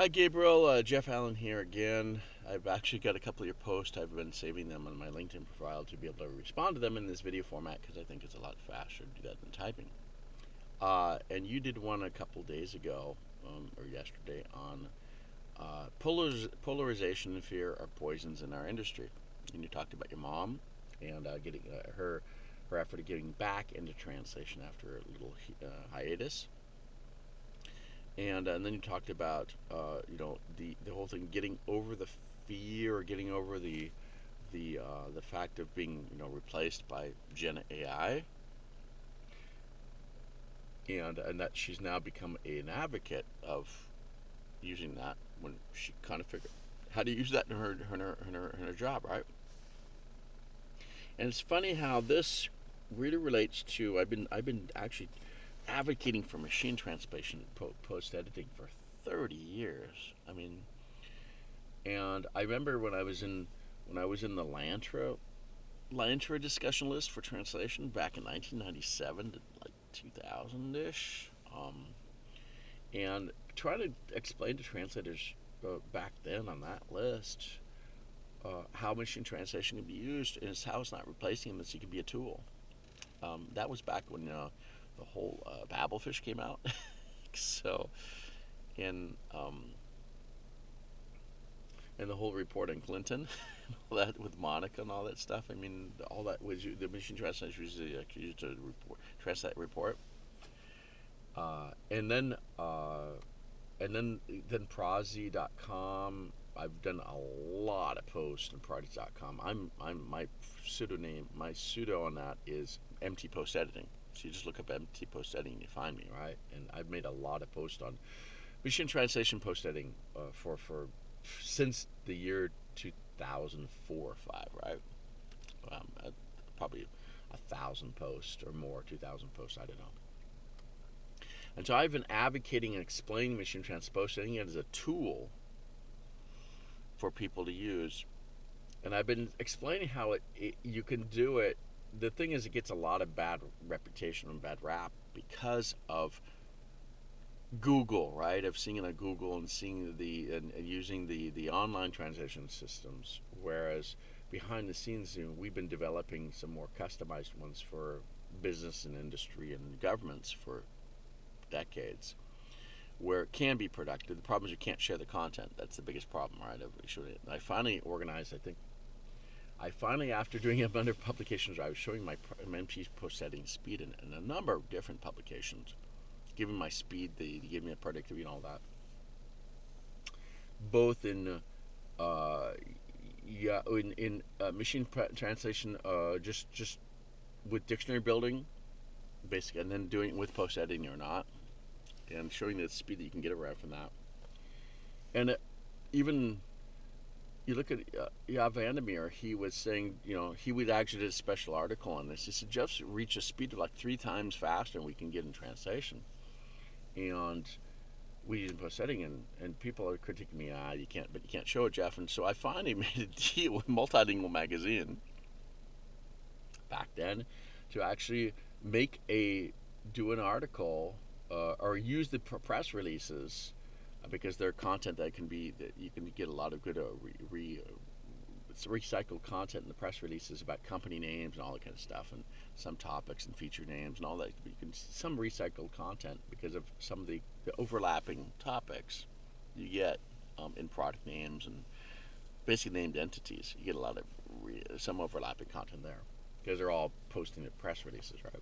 Hi, Gabriel. Jeff Allen here again. I've actually got a couple of your posts. I've been saving them on my LinkedIn profile to be able to respond to them in this video format because I think it's a lot faster to do that than typing. And you did one a couple days ago, or yesterday, on polarization and fear are poisons in our industry. And you talked about your mom and getting her effort of getting back into translation after a little hiatus. And then you talked about the whole thing, getting over the fear, or getting over the fact of being replaced by Gen AI, and that she's now become an advocate of using that when she kind of figured how to use that in her job, right? And it's funny how this really relates to I've been actually advocating for machine translation post editing for 30 years. I mean, and I remember when I was in the Lantra discussion list for translation back in 1997 to like 2000 ish, and trying to explain to translators back then on that list how machine translation can be used and how it's not replacing them, it can be a tool. That was back when the whole Babelfish came out. So, and and the whole report on Clinton, all that with Monica and all that stuff. I mean, all that was the machine translation was used to translate that report. And then then Prezi.com. I've done a lot of posts on Prezi.com. I'm my pseudo on that is MT Post Editing. So you just look up MT Post Editing and you find me, right? And I've made a lot of posts on machine translation post editing for since the year 2004 or five, right? Probably 1,000 posts or more, 2,000 posts, I don't know. And so I've been advocating and explaining machine translation as a tool for people to use, and I've been explaining how you can do it. The thing is, it gets a lot of bad reputation and bad rap because of Google, right? Of seeing it on Google and seeing and using the online translation systems, whereas behind the scenes, we've been developing some more customized ones for business and industry and governments for decades, where it can be productive. The problem is you can't share the content. That's the biggest problem, right? I finally organized. After doing a bunch of publications, I was showing my MT post editing speed in a number of different publications, giving my speed, they gave me a productivity and all that. Both in machine translation, just with dictionary building, basically, and then doing it with post editing or not, and showing the speed that you can get around from that. And even you look at Vandermeer, he was saying, he would actually did a special article on this. He said, Jeff's reached a speed of like 3 times faster than we can get in translation. And we use post editing, and people are critiquing me, you can't show it, Jeff. And so I finally made a deal with Multilingual Magazine back then to actually do an article or use the press releases, because they're content that you can get a lot of good recycled content in the press releases about company names and all that kind of stuff, and some topics and feature names and all that. You can some recycled content because of some of the overlapping topics you get in product names and basically named entities. You get a lot of some overlapping content there because they're all posting the press releases, right?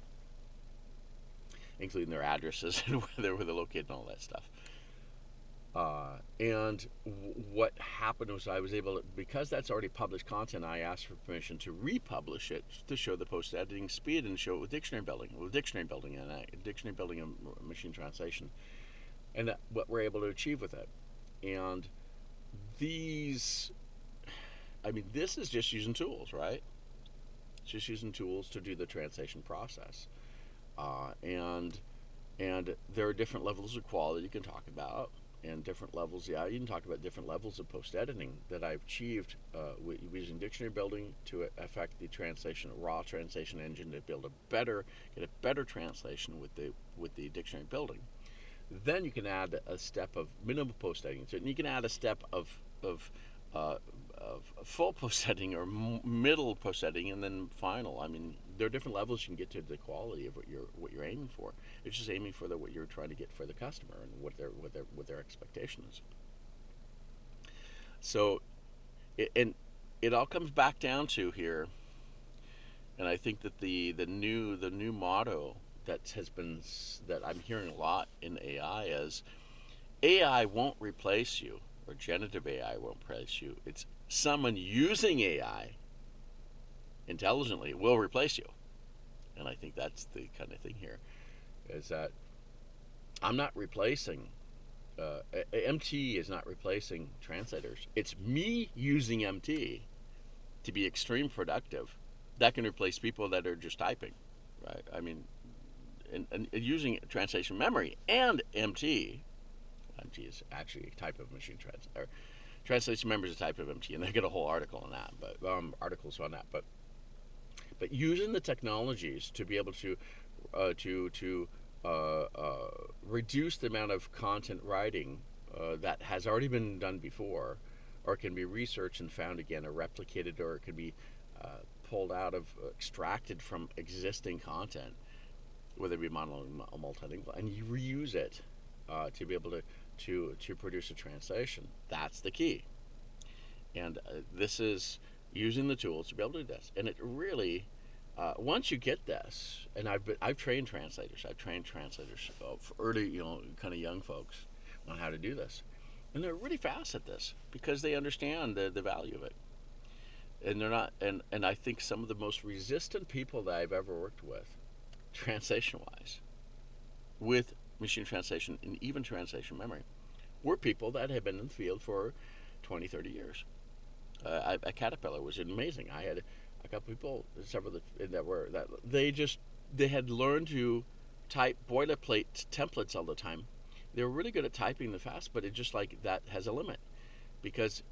Including their addresses and where they're located and all that stuff. And what happened was I was able to, because that's already published content, I asked for permission to republish it to show the post editing speed and show it with dictionary building and machine translation, and what we're able to achieve with it. And this is just using tools, right? It's just using tools to do the translation process. And there are different levels of quality you can talk about, and different levels. You can talk about different levels of post editing that I've achieved using dictionary building to affect the raw translation engine to get a better translation with the dictionary building. Then you can add a step of minimal post editing. So you can add a step of uh, of full post editing or middle post editing, and then final. I mean, there are different levels you can get to the quality of what you're aiming for. It's just aiming for what you're trying to get for the customer and what their expectation is. So, and it all comes back down to here, and I think that the new motto that I'm hearing a lot in AI is AI won't replace you, or generative AI won't replace you. It's someone using AI intelligently will replace you. And I think that's the kind of thing here, is that I'm not replacing, MT is not replacing translators. It's me using MT to be extreme productive that can replace people that are just typing, right? I mean, and using translation memory and MT. MT is actually a type of machine translator. Translation memory is a type of MT, and they get a whole article on that, but articles on that. But using the technologies to be able to reduce the amount of content writing that has already been done before, or can be researched and found again, or replicated, or it can be pulled out of, extracted from existing content, whether it be monolingual or multilingual, and you reuse it to be able to produce a translation. That's the key. And this is using the tools to be able to do this. And it really, once you get this, and I've trained translators. I've trained translators for early, kind of young folks on how to do this, and they're really fast at this because they understand the value of it. And they're not, and I think some of the most resistant people that I've ever worked with, translation-wise, with machine translation and even translation memory, were people that had been in the field for 20, 30 years. At Caterpillar was amazing. I had a couple people, several that they had learned to type boilerplate templates all the time. They were really good at typing the fast, but it just like that has a limit because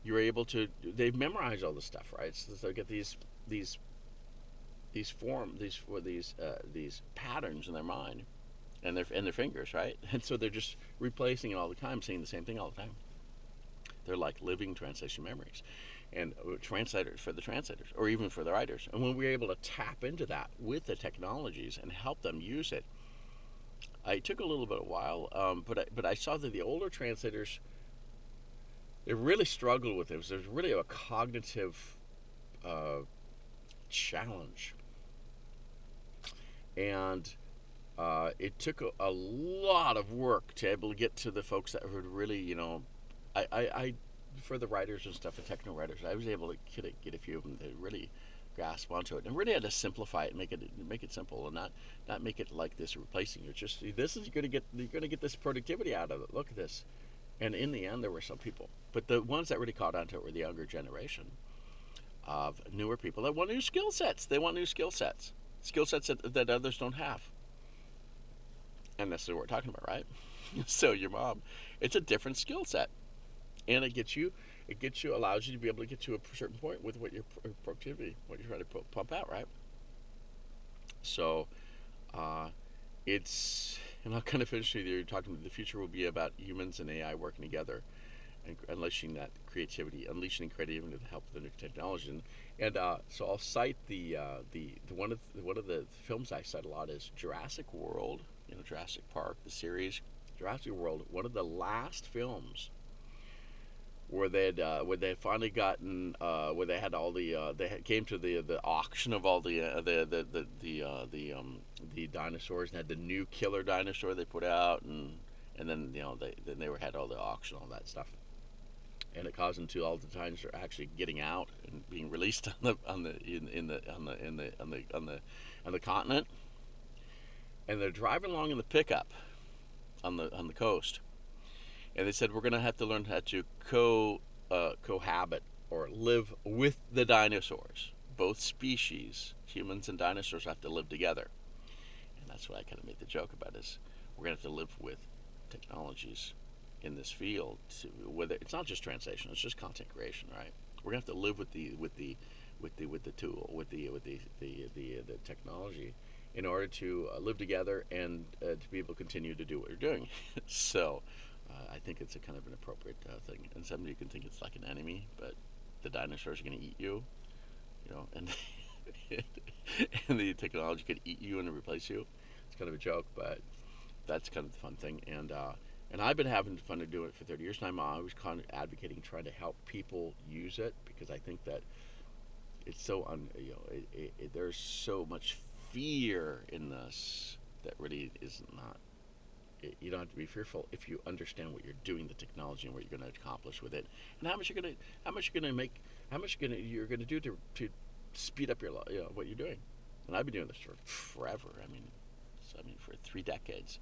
you're able to. They've memorized all the stuff, right? So they get these patterns in their mind and their fingers, right? And so they're just replacing it all the time, saying the same thing all the time. They're like living translation memories, and translators for the translators, or even for the writers. And when we're able to tap into that with the technologies and help them use it, it took a little bit of a while, but I saw that the older translators, they really struggled with it. There's really a cognitive challenge, and it took a lot of work to be able to get to the folks that would really, I for the writers and stuff, the technical writers, I was able to get a few of them to really grasp onto it, and really had to simplify it, make it simple, and not make it like this replacing you. Just this is you're gonna get this productivity out of it. Look at this, and in the end, there were some people, but the ones that really caught on to it were the younger generation of newer people that want new skill sets. They want new skill sets that others don't have, and that's what we're talking about, right? So your mom, it's a different skill set. And allows you to be able to get to a certain point with what your productivity, what you're trying to pump out, right? So, and I'll kind of finish with you talking. The future will be about humans and AI working together, and unleashing creativity to help the new technology. And so I'll cite the one of the films I cite a lot is Jurassic World. Jurassic Park, the series, Jurassic World. One of the last films where they had finally gotten where they had all the came to the auction of all the dinosaurs, and had the new killer dinosaur they put out, and then they had all the auction, all that stuff, and it caused them to all the dinosaurs actually getting out and being released on the continent, and they're driving along in the pickup on the coast. And they said, we're going to have to learn how to cohabit or live with the dinosaurs. Both species, humans and dinosaurs, have to live together. And that's what I kind of made the joke about, is we're going to have to live with technologies in this field. Whether it's not just translation, it's just content creation, right? We're going to have to live with the tool, with the technology, in order to live together and to be able to continue to do what you're doing. So I think it's a kind of an appropriate thing. And somebody can think it's like an enemy, but the dinosaurs are going to eat you, and and the technology could eat you and replace you. It's kind of a joke, but that's kind of the fun thing. And I've been having fun to do it for 30 years, and I'm always kind of advocating, trying to help people use it, because I think that it's so there's so much fear in this that really is not. You don't have to be fearful if you understand what you're doing, the technology, and what you're going to accomplish with it, and how much you're going to make, you're going to do to speed up your what you're doing. And I've been doing this for forever. I mean for 3 decades,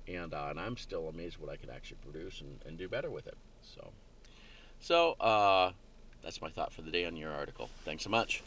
and I'm still amazed what I can actually produce and do better with it. So that's my thought for the day on your article. Thanks so much.